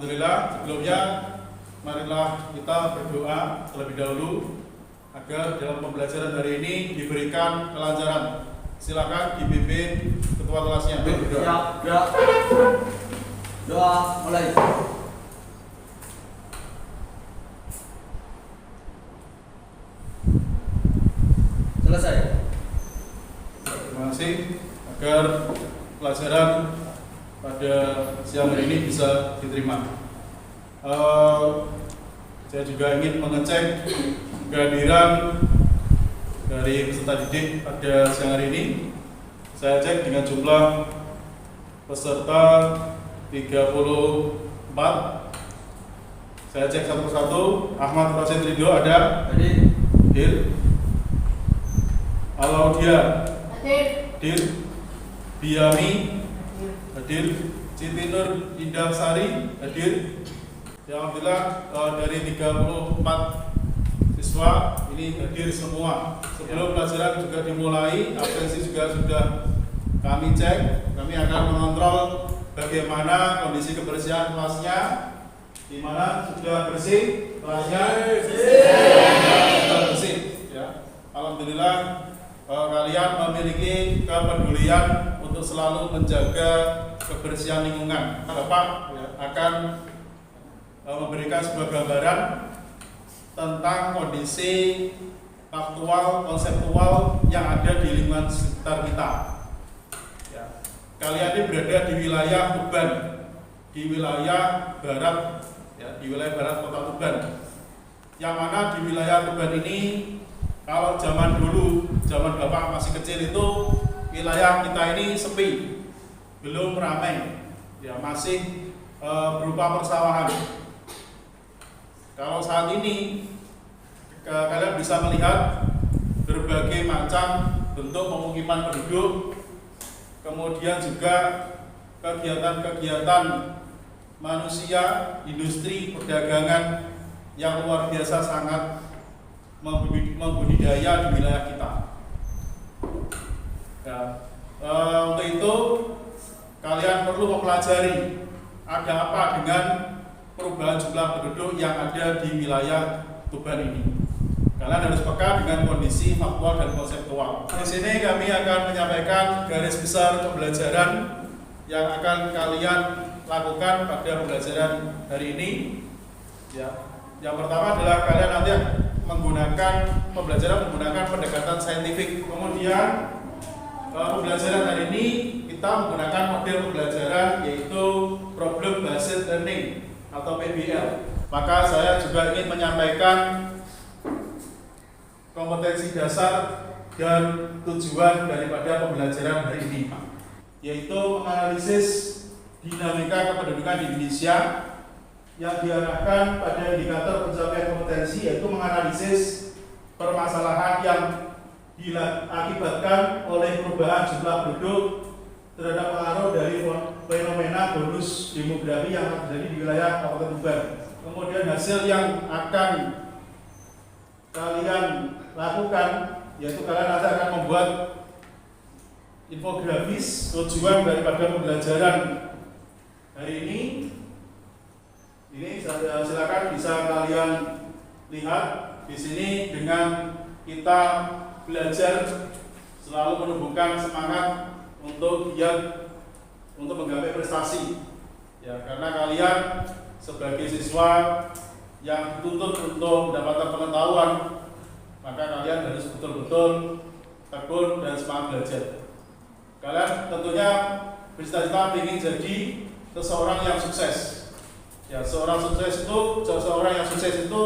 Alhamdulillah, sebelumnya marilah kita berdoa terlebih dahulu agar dalam pembelajaran hari ini diberikan kelancaran. Silakan dipimpin ketua kelasnya. Siap, gerak. Doa mulai. Selesai. Terima kasih. Agar pelajaran pada siang hari ini bisa diterima. Saya juga ingin mengecek kehadiran dari peserta didik pada siang hari ini. Saya cek dengan jumlah peserta 34. Saya cek satu persatu. Ahmad Rasid Ridho ada? Hadir. Alaudia hadir. Biami hadir. Siti Nur Indah Sari hadir. Ya, alhamdulillah dari 34 siswa ini hadir semua. Sebelum pelajaran juga dimulai, absensi juga sudah kami cek. Kami akan mengontrol bagaimana kondisi kebersihan kelasnya, di mana sudah bersih kelasnya, sudah bersih. Ya, alhamdulillah kalian memiliki kepedulian untuk selalu menjaga kebersihan lingkungan. Bapak akan memberikan sebuah gambaran tentang kondisi faktual, konseptual yang ada di lingkungan sekitar kita. Ya. Kalian ini berada di wilayah Tuban, di wilayah barat, ya, di wilayah barat kota Tuban. Yang mana di wilayah Tuban ini, kalau zaman dulu, zaman bapak masih kecil itu, wilayah kita ini sepi, belum ramai, ya, masih berupa persawahan. Kalau saat ini kalian bisa melihat berbagai macam bentuk pemukiman penduduk, kemudian juga kegiatan-kegiatan manusia, industri, perdagangan yang luar biasa sangat membudidaya di wilayah kita. Ya, untuk itu kalian perlu mempelajari ada apa dengan perubahan jumlah penduduk yang ada di wilayah Tuban ini. Kalian harus peka dengan kondisi faktual dan konseptual. Di sini kami akan menyampaikan garis besar pembelajaran yang akan kalian lakukan pada pembelajaran hari ini. Ya. Yang pertama adalah kalian nanti menggunakan pendekatan saintifik. Kemudian pembelajaran hari ini kita menggunakan model pembelajaran yaitu problem based learning atau PBL. Maka saya juga ingin menyampaikan kompetensi dasar dan tujuan daripada pembelajaran hari ini, yaitu menganalisis dinamika kependudukan di Indonesia yang diarahkan pada indikator pencapaian kompetensi, yaitu menganalisis permasalahan yang diakibatkan oleh perubahan jumlah penduduk terhadap pengaruh dari fenomena bonus demografi yang terjadi di wilayah Kabupaten Tuban. Kemudian hasil yang akan kalian lakukan yaitu kalian nanti akan membuat infografis tujuan daripada pembelajaran hari ini. Ini silakan bisa kalian lihat di sini. Dengan kita belajar selalu menumbuhkan semangat untuk giat untuk menggapai prestasi, ya, karena kalian sebagai siswa yang dituntut untuk mendapatkan pengetahuan, maka kalian harus betul-betul tekun dan semangat belajar. Kalian tentunya bercita-cita ingin jadi seseorang yang sukses. Ya, seseorang yang sukses itu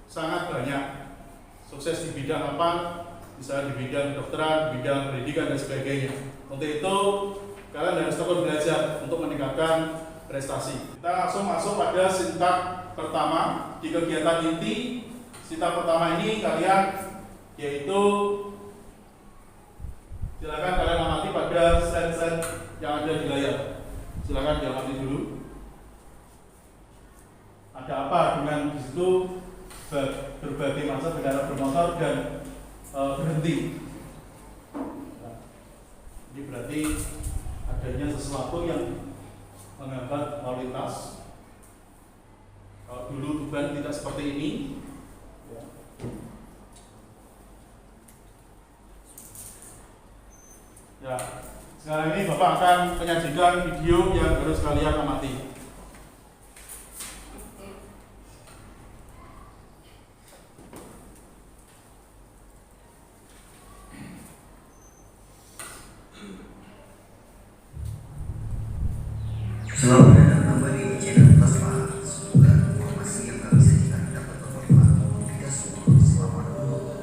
sangat banyak. Sukses di bidang apa? Bisa di bidang kedokteran, bidang pendidikan dan sebagainya. Untuk itu kalian harus tekun belajar untuk meningkatkan prestasi. Kita langsung masuk pada sintak pertama di kegiatan inti. Sintak pertama ini kalian yaitu silakan kalian amati pada slide-slide yang ada di layar. Silakan diamati dulu. Ada apa dengan di situ berbagai macam kendaraan bermotor dan berhenti. Nah, ini berarti adanya sesuatu yang menghambat lalu lintas. dulu Tuban tidak seperti ini. Ya, sekarang ini Bapak akan menyajikan video yang harus kalian amati. Selamat datang kembali di channel Tasma. Semoga informasi yang kami sajikan dapat bermanfaat untuk kita semua. Selamat menonton.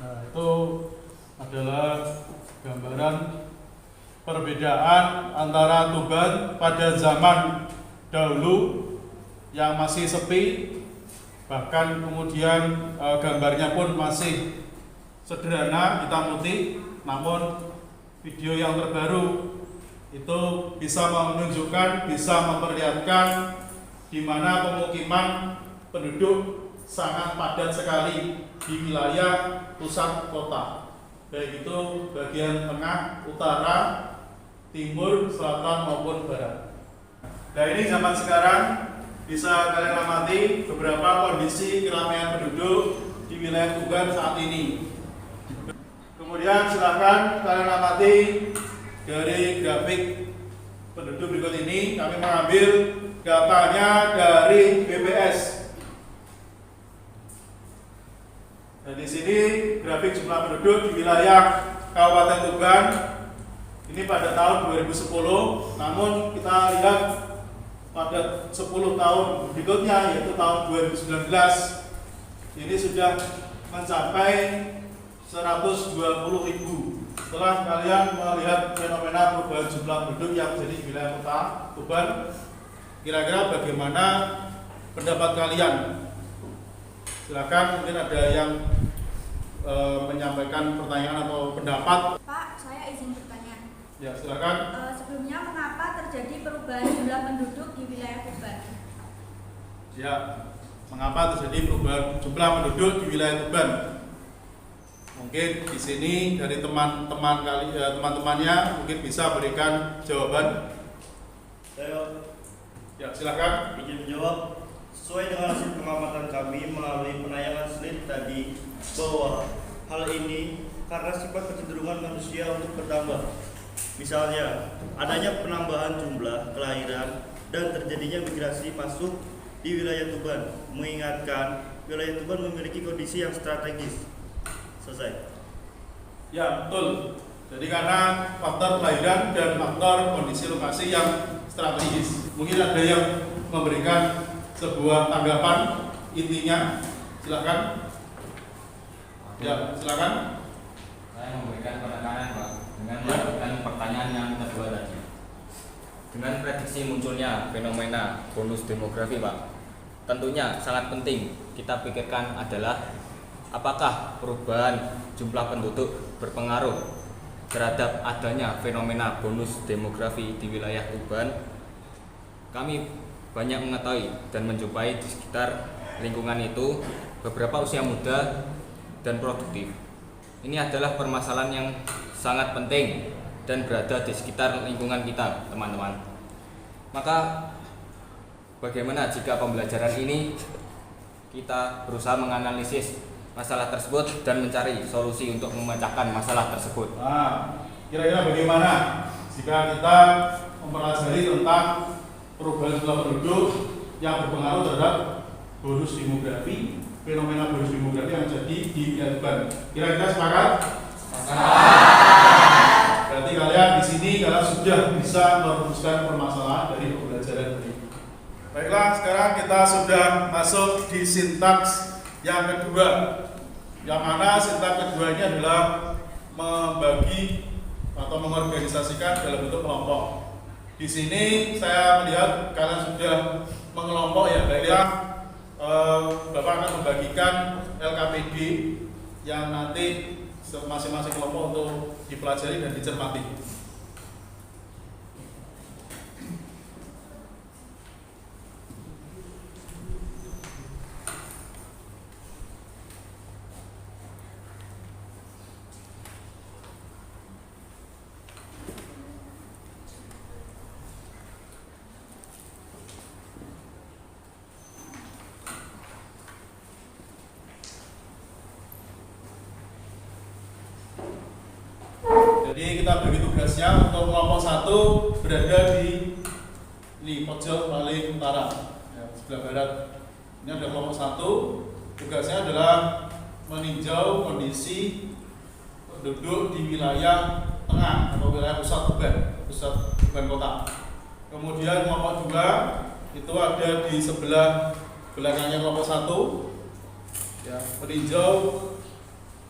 Nah, itu adalah gambaran perbedaan antara Tuban pada zaman dahulu yang masih sepi, bahkan kemudian gambarnya pun masih sederhana, hitam putih. Namun video yang terbaru itu bisa menunjukkan, bisa memperlihatkan di mana pemukiman penduduk sangat padat sekali di wilayah pusat kota, baik itu bagian tengah, utara, timur, selatan maupun barat. Nah, ini zaman sekarang bisa kalian amati beberapa kondisi keramaian penduduk di wilayah Tuban saat ini. Kemudian silakan kalian amati dari grafik penduduk berikut ini. Kami mengambil datanya dari BPS. Dan di sini grafik jumlah penduduk di wilayah Kabupaten Tuban ini pada tahun 2010. Namun kita lihat pada 10 tahun berikutnya, yaitu tahun 2019, ini sudah mencapai 120.000. Setelah kalian melihat fenomena perubahan jumlah penduduk yang terjadi di wilayah kota Tuban, kira-kira bagaimana pendapat kalian? Silakan, mungkin ada yang menyampaikan pertanyaan atau pendapat. Pak, saya izin bertanya. Ya, silakan. Sebelumnya, mengapa terjadi perubahan jumlah penduduk di wilayah Tuban? Ya, mengapa terjadi perubahan jumlah penduduk di wilayah Tuban? Mungkin di sini dari teman-temannya mungkin bisa berikan jawaban. Saya Ya, silakan. izin menjawab. Sesuai dengan hasil pengamatan kami melalui penayangan slide tadi, bahwa hal ini karena sifat kecenderungan manusia untuk bertambah. Misalnya, adanya penambahan jumlah kelahiran dan terjadinya migrasi masuk di wilayah Tuban, mengingatkan wilayah Tuban memiliki kondisi yang strategis. Selesai. Ya, betul. Jadi karena faktor kelahiran dan faktor kondisi lokasi yang strategis. Mungkin ada yang memberikan sebuah tanggapan intinya. Silakan. Ya, silakan. Saya memberikan penekanan, Pak, dengan melakukan pertanyaan yang kedua tadi. Dengan prediksi munculnya fenomena bonus demografi, Pak, tentunya sangat penting kita pikirkan adalah apakah perubahan jumlah penduduk berpengaruh terhadap adanya fenomena bonus demografi di wilayah Tuban. Kami banyak mengetahui dan menjumpai di sekitar lingkungan itu beberapa usia muda dan produktif. Ini adalah permasalahan yang sangat penting dan berada di sekitar lingkungan kita, teman-teman. Maka bagaimana jika pembelajaran ini kita berusaha menganalisis masalah tersebut dan mencari solusi untuk memecahkan masalah tersebut? Nah, kira-kira bagaimana jika kita mempelajari tentang perubahan jumlah penduduk yang berpengaruh terhadap bonus demografi, fenomena bonus demografi yang terjadi di wilayah Tuban? Kira-kira sepakat? Berarti kalian di sini kalian sudah bisa merumuskan permasalahan dari pembelajaran ini. Baiklah, sekarang kita sudah masuk di sintaks yang kedua. Yang mana sintaks kedua ini adalah membagi atau mengorganisasikan dalam bentuk kelompok. Di sini saya melihat kalian sudah mengelompok ya, baiklah. Bapak akan membagikan LKPD yang nanti masing-masing kelompok untuk dipelajari dan dicermati. Jadi kita bagi tugasnya untuk kelompok 1 berada di pojok paling utara, ya, sebelah barat. Ini ada kelompok 1, tugasnya adalah meninjau kondisi penduduk di wilayah tengah atau wilayah pusat beban kota. Kemudian kelompok 2 itu ada di sebelah belakangnya kelompok 1, ya, meninjau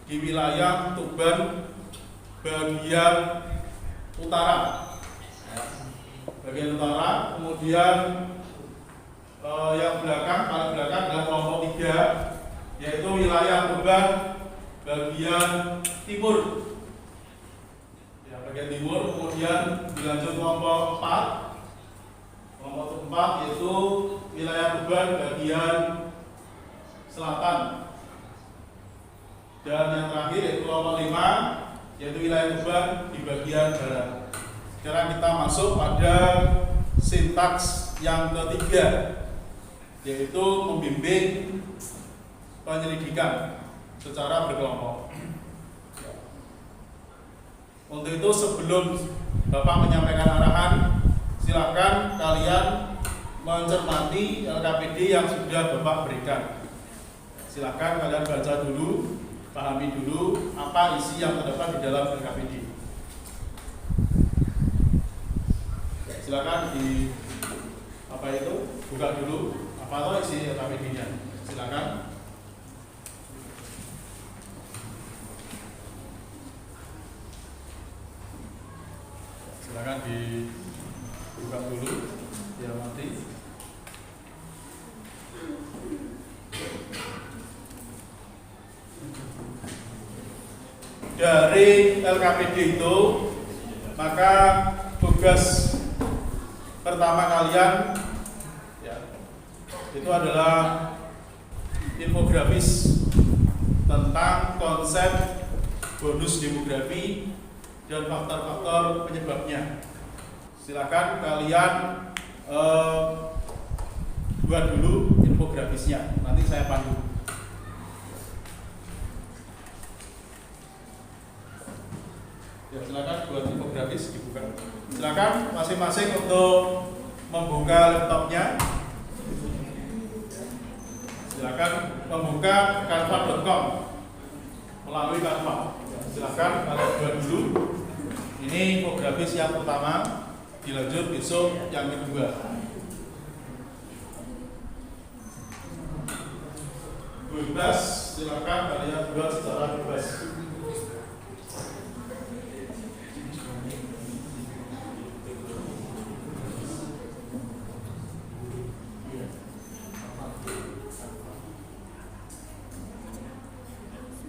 di wilayah Tuban bagian utara, kemudian yang paling belakang adalah kelompok 3, yaitu wilayah Tuban bagian timur, ya, bagian timur. Kemudian dilanjut kelompok 4 yaitu wilayah Tuban bagian selatan, dan yang terakhir yaitu kelompok 5 yaitu wilayah Tuban di bagian barat. Sekarang kita masuk pada sintaks yang ketiga, yaitu membimbing penyelidikan secara berkelompok. Untuk itu sebelum Bapak menyampaikan arahan, silakan kalian mencermati LKPD yang sudah Bapak berikan. Silakan kalian baca dulu, pahami dulu apa isi yang terdapat di dalam LKPD. Silakan buka dulu apa itu isi LKPD-nya. Silakan. Silakan dibuka dulu, diamati. Dari LKPD itu, maka tugas pertama kalian, ya, itu adalah infografis tentang konsep bonus demografi dan faktor-faktor penyebabnya. Silakan kalian buat dulu infografisnya, nanti saya pandu. Ya, silakan buat infografis dibuka. Silakan masing-masing untuk membuka laptopnya. Silakan membuka canva.com melalui Canva. Silakan kalian buat dulu. Ini infografis yang pertama, dilanjut besok yang kedua. Bebas, silakan kalian buat secara bebas.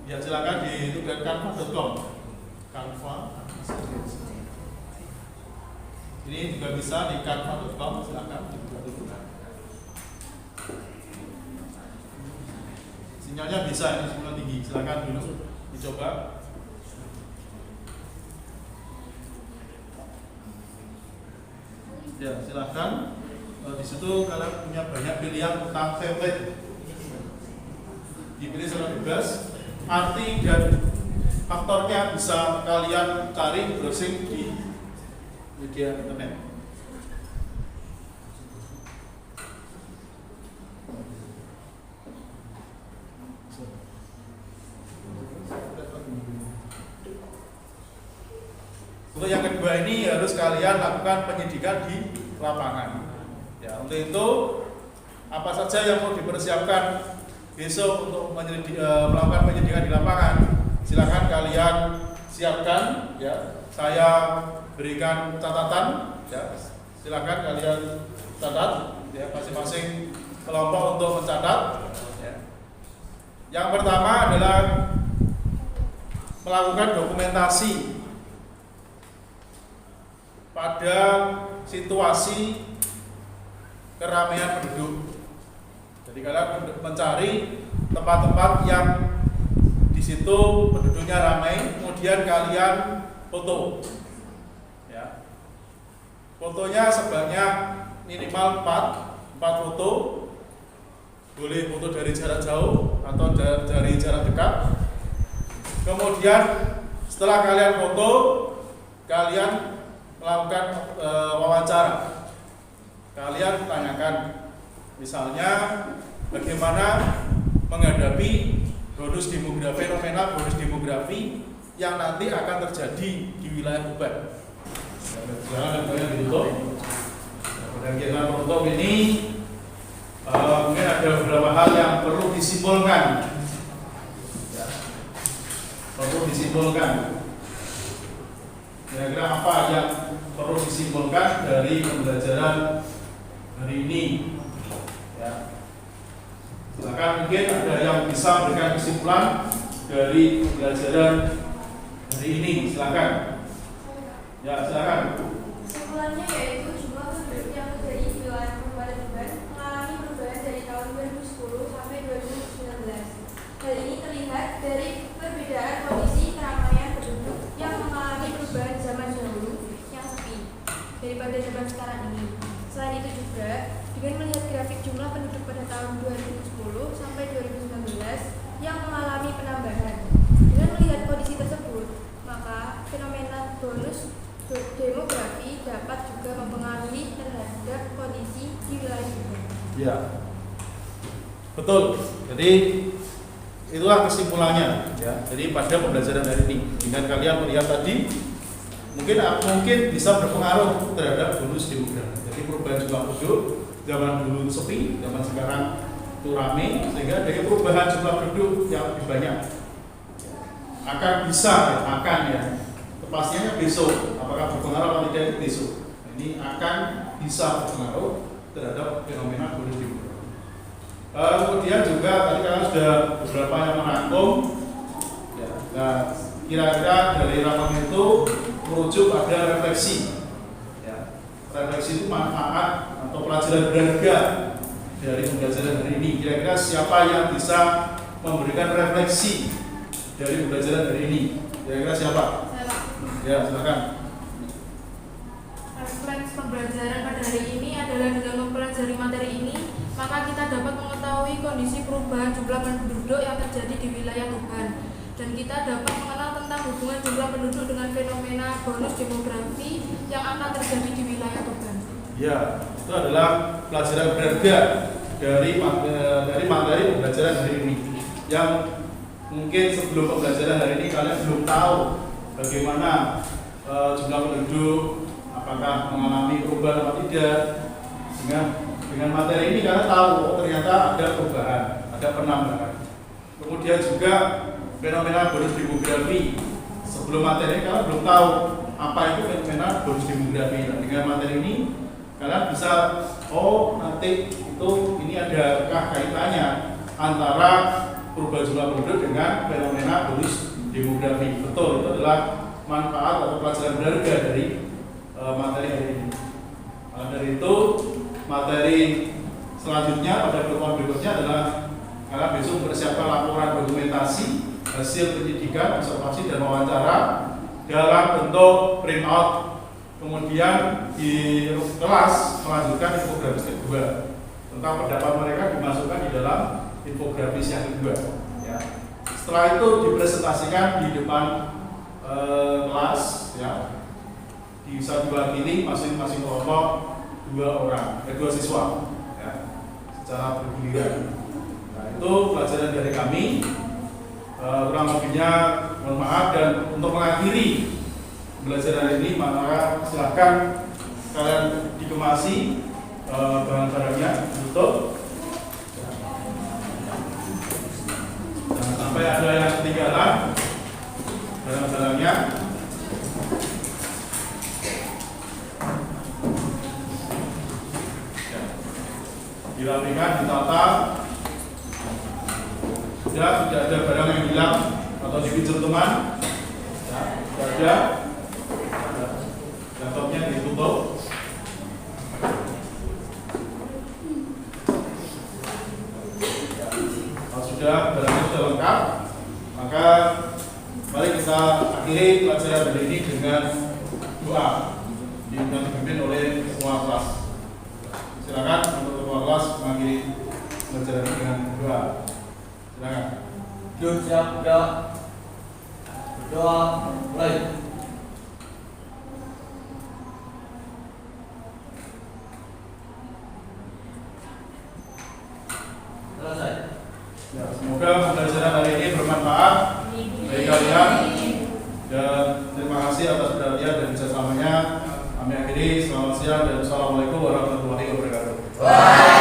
Ya, silakan ditugaskan canva.com. Canva. Ini juga bisa di canva.com, silakan dibuka dulu. Sinyalnya bisa, ini sinyal tinggi. Silakan dulu dicoba. Ya, silakan. Di situ kalian punya banyak pilihan tentang template. Dipilih secara bebas. Arti dan faktornya bisa kalian cari browsing di media internet. Untuk yang kedua ini harus kalian lakukan penyidikan di lapangan. Ya, untuk itu apa saja yang mau dipersiapkan besok untuk melakukan penyidikan di lapangan, silakan kalian siapkan, ya. saya berikan catatan, ya. Silakan kalian catat, ya, masing-masing kelompok untuk mencatat. Ya. Yang pertama adalah melakukan dokumentasi pada situasi keramaian penduduk. Jadi kalian mencari tempat-tempat yang di situ penduduknya ramai, kemudian kalian foto. Ya. Fotonya sebanyak minimal 4 foto. Boleh foto dari jarak jauh atau dari jarak dekat. Kemudian setelah kalian foto, kalian melakukan wawancara. Kalian tanyakan, misalnya bagaimana menghadapi fenomena bonus demografi yang nanti akan terjadi di wilayah Tuban. Jangan kalian ditutup. Dan kita menutup ini mungkin ada beberapa hal yang perlu disimpulkan. Ya. Perlu disimpulkan. Kira-kira apa yang perlu disimpulkan dari pembelajaran hari ini? Ya. Silakan, mungkin ada yang bisa memberikan kesimpulan dari pembelajaran hari ini. Silakan. Ya, silakan. Kesimpulannya yaitu jumlah penduduk yang terjadi di wilayah Kabupaten Tuban mengalami perubahan dari tahun 2010 sampai 2019. Hal ini terlihat dari perbedaan kondisi keramaian penduduk yang mengalami perubahan zaman dahulu yang sepi daripada zaman sekarang ini. Selain itu juga, dengan melihat grafik jumlah penduduk pada tahun 2010 sampai 2019 yang mengalami penambahan, dengan melihat kondisi tersebut, maka fenomena bonus demografi dapat juga mempengaruhi terhadap kondisi di wilayah itu. Ya, betul. Jadi itulah kesimpulannya. Ya. Jadi pada pembelajaran hari ini, dengan kalian melihat tadi, mungkin bisa berpengaruh terhadap bonus demografi. Jadi perubahan jumlah penduduk, zaman dulu sepi, zaman sekarang itu ramai, sehingga dari perubahan jumlah penduduk yang lebih banyak akan bisa kepastiannya besok, apakah berpengaruh atau tidak besok. Ini akan bisa berpengaruh terhadap fenomena bonus demografi. Kemudian juga tadi kalian sudah beberapa yang merangkum. Ya, nah, kira-kira dari rangkuman itu merujuk pada refleksi. Ya, refleksi itu manfaat atau pelajaran berharga dari pembelajaran hari ini. Kira-kira siapa yang bisa memberikan refleksi dari pembelajaran hari ini? Kira-kira siapa? Ya, silakan. Refleks pembelajaran pada hari ini adalah dengan mempelajari materi ini, maka kita dapat mengetahui kondisi perubahan jumlah penduduk yang terjadi di wilayah Tuban, dan kita dapat mengenal tentang hubungan jumlah penduduk dengan fenomena bonus demografi yang akan terjadi di wilayah Tuban. Ya, itu adalah pelajaran berharga dari materi pembelajaran hari ini. Yang mungkin sebelum pembelajaran hari ini kalian belum tahu bagaimana jumlah penduduk, apakah mengalami perubahan atau tidak. Dengan materi ini kalian tahu, ternyata ada perubahan, ada penambahan. Kemudian juga fenomena bonus demografi. Sebelum materi kalian belum tahu apa itu fenomena bonus demografi. Dan dengan materi ini kalian bisa, nanti itu ini adakah kaitannya antara perubahan jumlah penduduk dengan fenomena bonus demografi. Betul, itu adalah manfaat atau pelajaran berharga dari materi hari ini. Dari itu, materi selanjutnya pada pertemuan berikutnya adalah kalian besok mempersiapkan laporan dokumentasi hasil penyidikan, observasi dan wawancara dalam bentuk print out. Kemudian di kelas melanjutkan infografis kedua tentang pendapat mereka dimasukkan di dalam infografis yang kedua. Ya. Setelah itu dipresentasikan di depan kelas, ya, bisa diwakili masing-masing kelompok 2 siswa, ya, secara bergiliran. Nah, itu pelajaran dari kami. Kurang lebihnya mohon maaf, dan untuk mengakhiri pembelajaran ini maka silakan kalian dikemasi bahan-bahannya, tutup. Jangan sampai ada yang ketinggalan barang-barangnya. dirapikan, ditata. Sudah tidak ada barang yang hilang atau dipinjam teman. Tidak ada. Laptopnya ditutup. Kalau sudah barangnya sudah lengkap, maka mari kita akhiri pelajaran hari ini dengan doa yang dipimpin oleh ketua kelas. Silakan untuk ketua kelas mengakhiri pelajaran dengan doa. Silakan. Yuk, siap, gerak. Berdoa, mulai. Selesai. Ya, semoga pembelajaran hari ini bermanfaat bagi kalian dan terima kasih atas perhatian dan kerjasamanya. Kami akhiri, selamat siang dan assalamualaikum warahmatullahi wabarakatuh.